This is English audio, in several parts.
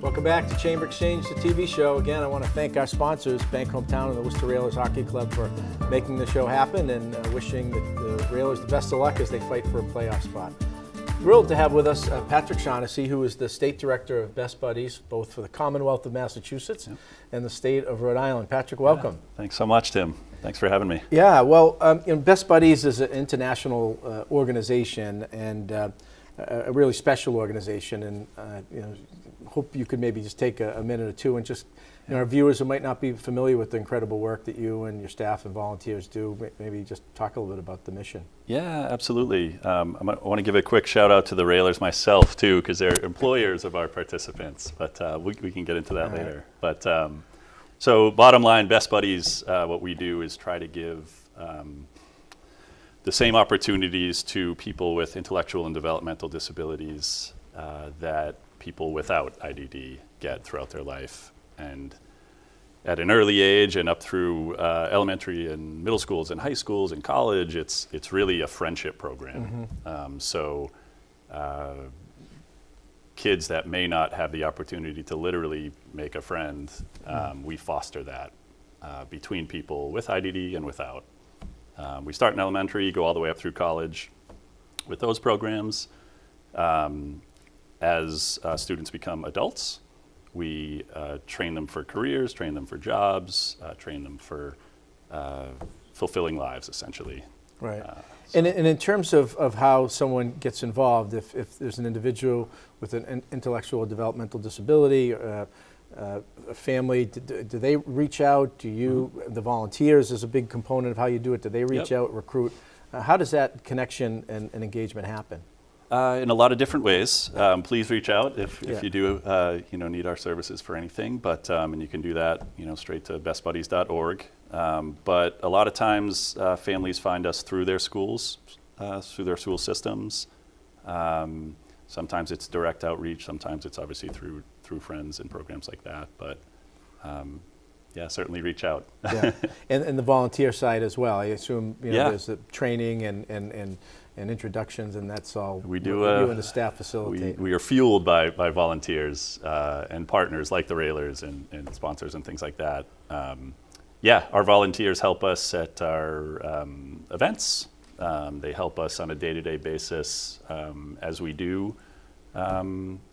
Welcome back to Chamber Exchange, the TV show. Again, I want to thank our sponsors, Bank Hometown and the Worcester Railers Hockey Club, for making the show happen, and wishing the Railers the best of luck as they fight for a playoff spot. Thrilled to have with us Patrick Shaughnessy, who is the State Director of Best Buddies, both for the Commonwealth of Massachusetts and the State of Rhode Island. Patrick, welcome. Yeah, thanks so much, Tim. Thanks for having me. Yeah, well, Best Buddies is an international organization, and a really special organization, and hope you could maybe just take a minute or two and just, our viewers who might not be familiar with the incredible work that you and your staff and volunteers do, maybe just talk a little bit about the mission. Yeah, absolutely. I want to give a quick shout out to the Railers myself too, because they're employers of our participants, but we can get into that later. But so bottom line, Best Buddies, what we do is try to give the same opportunities to people with intellectual and developmental disabilities that people without IDD get throughout their life. And at an early age and up through elementary and middle schools and high schools and college, it's really a friendship program. So kids that may not have the opportunity to literally make a friend, we foster that between people with IDD and without. We start in elementary, go all the way up through college with those programs. As students become adults, we train them for careers, train them for jobs, train them for fulfilling lives, essentially. Right. And in terms of how someone gets involved, if there's an individual with an intellectual or developmental disability, a family, do they reach out? Do you, the volunteers is a big component of how you do it. Do they reach out, recruit? How does that connection and engagement happen? In a lot of different ways. Please reach out if you do need our services for anything. But and you can do that straight to bestbuddies.org. But a lot of times families find us through their schools, through their school systems. Sometimes it's direct outreach. Sometimes it's obviously through friends and programs like that. But certainly reach out. And the volunteer side as well. I assume there's the training and introductions, and that's all we do. You and the staff facilitate. We are fueled by volunteers and partners like the Railers and sponsors and things like that. Our volunteers help us at our events. They help us on a day-to-day basis as we do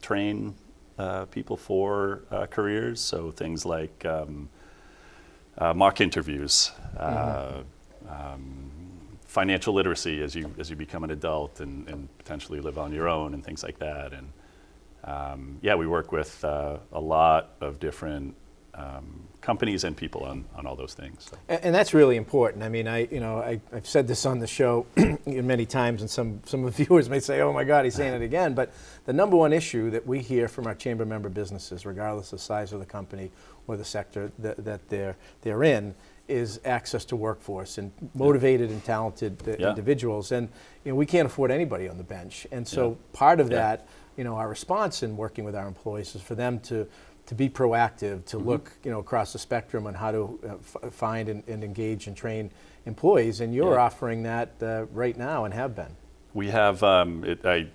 train people for careers. So things like mock interviews, financial literacy as you become an adult and potentially live on your own and things like that. And we work with a lot of different companies and people on all those things. So. And that's really important. I mean, I've said this on the show many times, and some of the viewers may say, "Oh my God, he's saying it again." But the number one issue that we hear from our chamber member businesses, regardless of the size of the company or the sector that they're in, is access to workforce and motivated and talented individuals. And we can't afford anybody on the bench. And so part of that, our response in working with our employees is for them to be proactive, to look across the spectrum on how to find and engage and train employees. And you're offering that right now and have been. We have a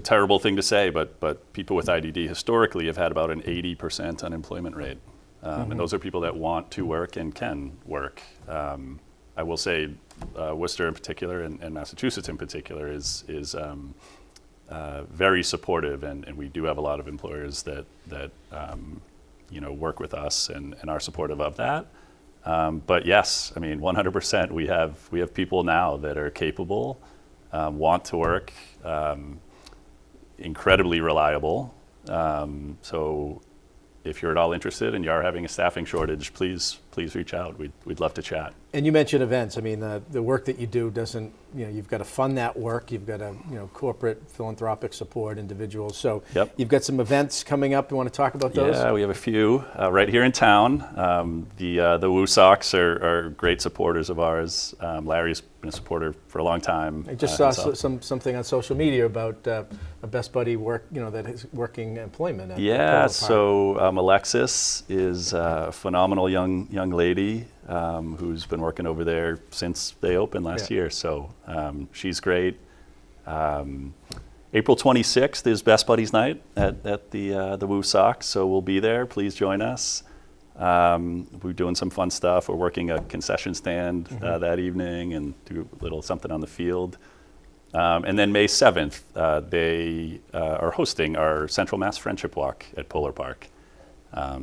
terrible thing to say, but people with IDD historically have had about an 80% unemployment rate. And those are people that want to work and can work. I will say Worcester in particular and Massachusetts in particular is very supportive, and we do have a lot of employers that work with us and are supportive of that. But yes, I mean 100%. We have people now that are capable, want to work, incredibly reliable. So if you're at all interested and you are having a staffing shortage, please reach out. We'd love to chat. And you mentioned events. I mean, the work that you do doesn't, you've got to fund that work. You've got to, corporate philanthropic support individuals. So you've got some events coming up. You want to talk about those? Yeah, we have a few right here in town. The Woo Sox are great supporters of ours. Larry's been a supporter for a long time. I just saw something on social media about a Best Buddy work, that is working employment. So Alexis is a phenomenal young lady who's been working over there since they opened last year. So she's great. April 26th is Best Buddies Night at the Woo Sox, so we'll be there. Please join us. We're doing some fun stuff. We're working a concession stand that evening and do a little something on the field. And then May 7th, they are hosting our Central Mass Friendship Walk at Polar Park.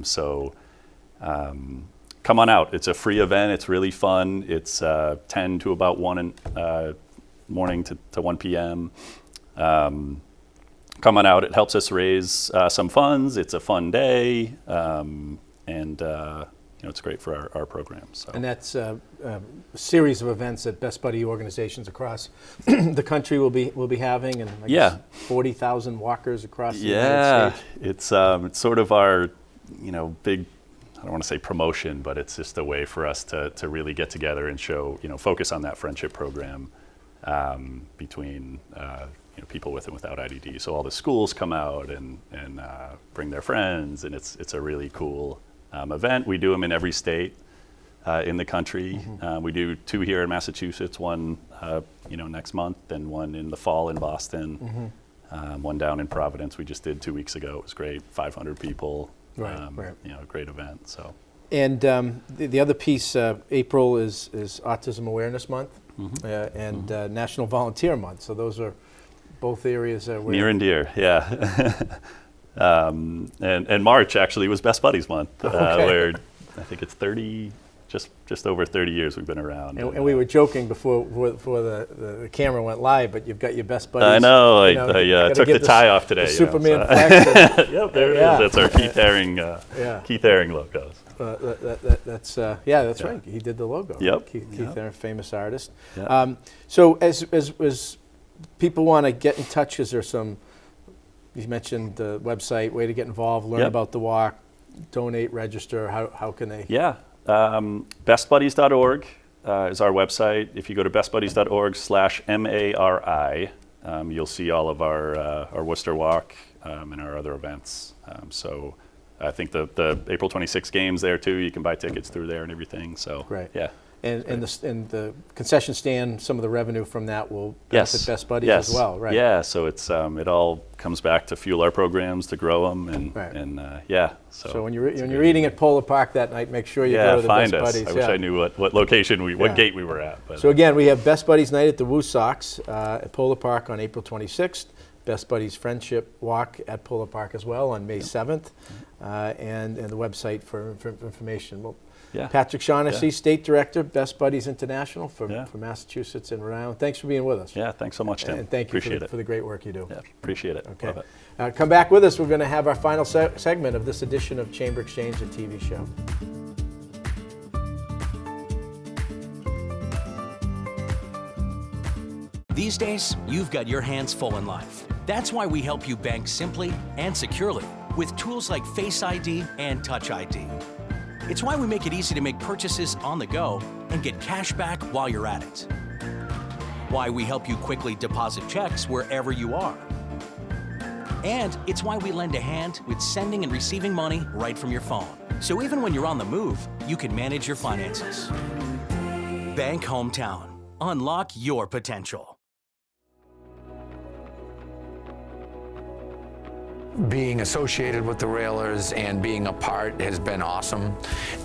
So come on out. It's a free event. It's really fun. It's 10 to about 1 in morning to 1 p.m. Come on out. It helps us raise some funds. It's a fun day. And it's great for our program. So. And that's a series of events that Best Buddy organizations across the country will be having, and I guess 40,000 walkers across the United States. It's sort of our big, I don't want to say promotion, but it's just a way for us to really get together and show, focus on that friendship program between people with and without IDD. So all the schools come out and bring their friends, and it's a really cool event. We do them in every state in the country. We do 2 here in Massachusetts, one next month, and one in the fall in Boston, one down in Providence we just did 2 weeks ago. It was great, 500 people. Right. A great event. So. And the other piece, April is Autism Awareness Month and National Volunteer Month. So those are both areas where near and dear, yeah. And March actually was Best Buddies Month, where I think it's just over 30 years we've been around. And we were joking before the camera went live, but you've got your Best Buddies. I know. I took the tie off today. The Superman flex. Yep, there it is. That's our Keith Haring logos. That's right. He did the logo. Yep. Keith Haring, famous artist. Yep. So as people want to get in touch, is there some? You mentioned the website, way to get involved, learn about the walk, donate, register. How can they? Yeah. Bestbuddies.org is our website. If you go to bestbuddies.org/MARI, you'll see all of our Worcester Walk and our other events. So I think the April 26 games there too. You can buy tickets through there and everything. So great. Yeah. And the concession stand, some of the revenue from that will benefit Best Buddies as well, right? Yeah, so it's it all comes back to fuel our programs, to grow them, and So when you're eating at Polar Park that night, make sure you go to the find Best us. Buddies. I wish I knew what location what gate we were at. But. So again, we have Best Buddies Night at the Woo Sox at Polar Park on April 26th. Best Buddies Friendship Walk at Polar Park as well on May 7th, and the website for information. Well, Patrick Shaughnessy, State Director, Best Buddies International for Massachusetts and Rhode Island. Thanks for being with us. Yeah, thanks so much, Tim. And thank you for the great work you do. Yeah, appreciate it. Okay. Love it. Come back with us. We're going to have our final segment of this edition of Chamber Exchange, the TV show. These days, you've got your hands full in life. That's why we help you bank simply and securely with tools like Face ID and Touch ID. It's why we make it easy to make purchases on the go and get cash back while you're at it. Why we help you quickly deposit checks wherever you are. And it's why we lend a hand with sending and receiving money right from your phone. So even when you're on the move, you can manage your finances. Bank Hometown. Unlock your potential. Being associated with the Railers and being a part has been awesome,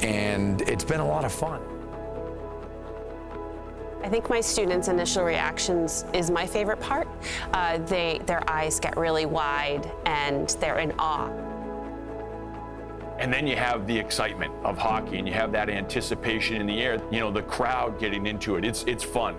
and it's been a lot of fun. I think my students' initial reactions is my favorite part. Their eyes get really wide and they're in awe. And then you have the excitement of hockey and you have that anticipation in the air, the crowd getting into it. It's fun.